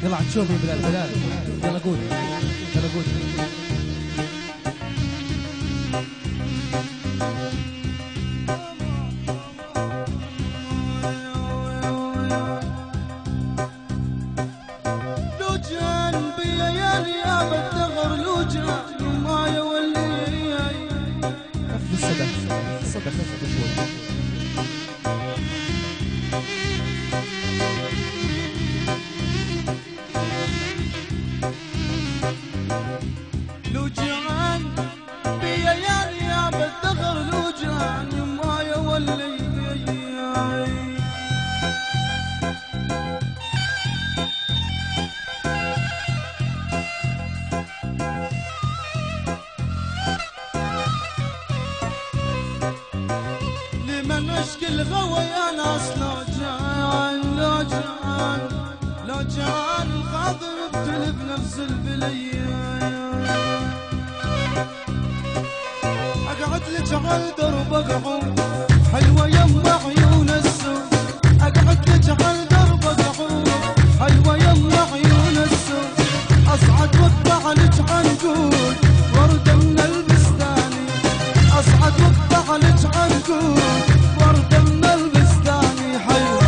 يلا تشوفي بلال بلال، يلا قول، يلا قول. لو جان بيا يا نياب الدهر، لو جان ما يولي خف الصدى، الصدى خف شوي. لو جان بيا يا نياب الدهر، لو جان ما يولي لمن اشكي الغوى يا ناس. لو جان لو جان لو جان الخاطر ابتلي بنفس البليه، اقعد لك على درب اقعد حلوه يما عيون السود، اقعد لك على درب اقعد حلوه يما عيون السود، اصعد واقطع لك عنقود ورده من البستاني، اصعد واقطع لك عنقود ورده من البستاني حلوه.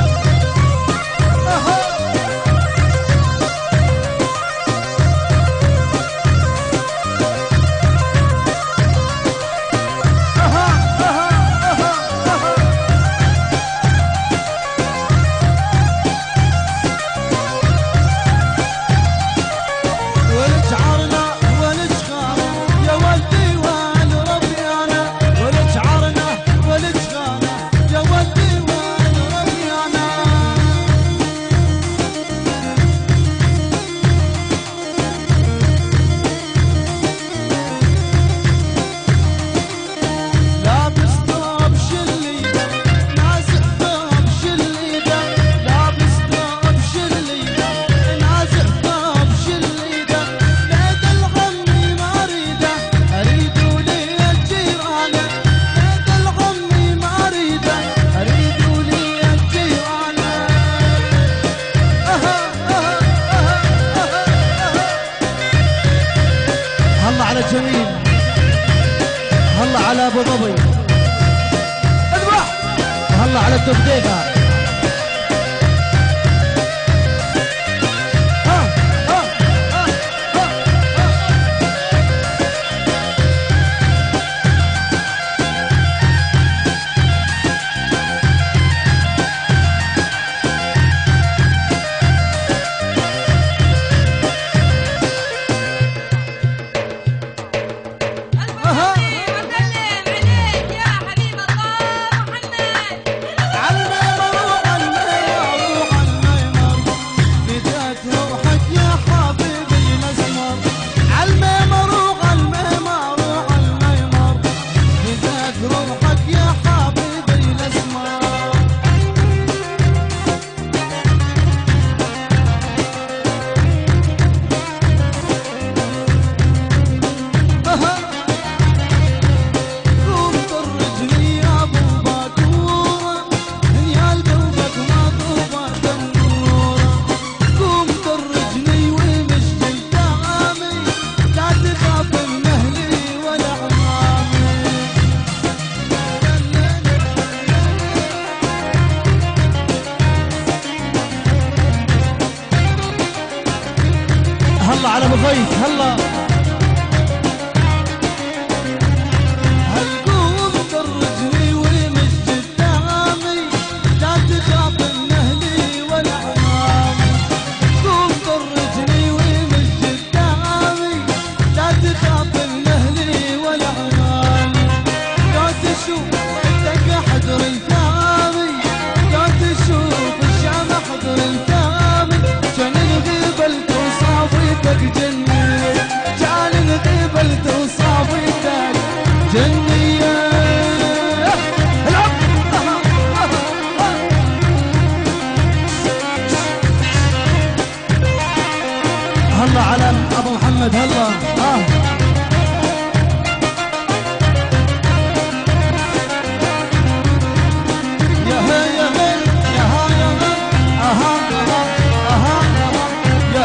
جميل، هلا على ابو ظبي، اذبح، وهلا على الدبديبه. هلا على ابو ضيف، هلا هالقوم درجني ومش قدامي، لا تخاف من اهلي ولا عمامي، قوم درجني ومش قدامي، لا تخاف من اهلي ولا عمامي، لا تشوف عندك حضر الثامي، لا تشوف الشام حضر الثامي، كان انغبلت وصافيتك جنية، كان انغبلت وصافيتك جنية. هلا على ابو محمد، هلا يا هي يا هي يا ها يا ها يا ها يا ها يا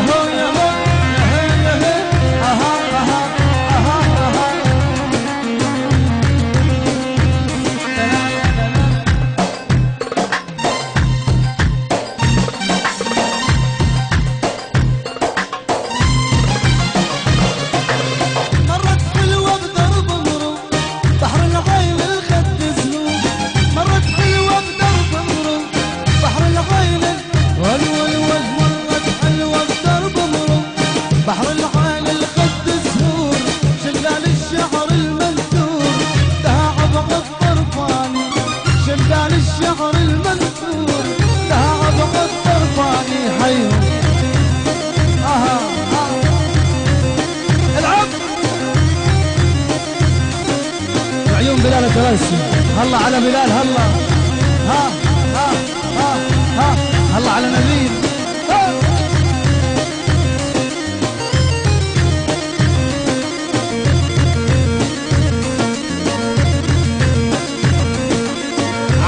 درسي. هلا على بلال، هلا ها ها ها ها، هلا على نبيل.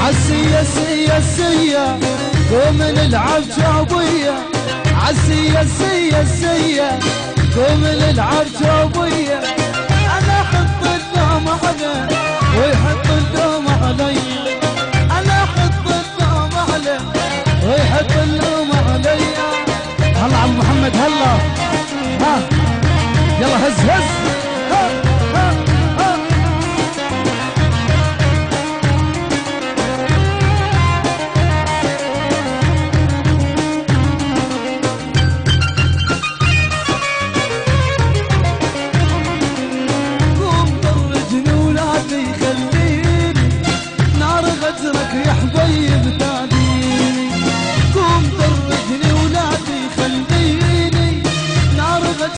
عالسية سية سية قوم نلعب جعبية، عالسية سية سية قوم نلعب جعبية. انا احط الدام على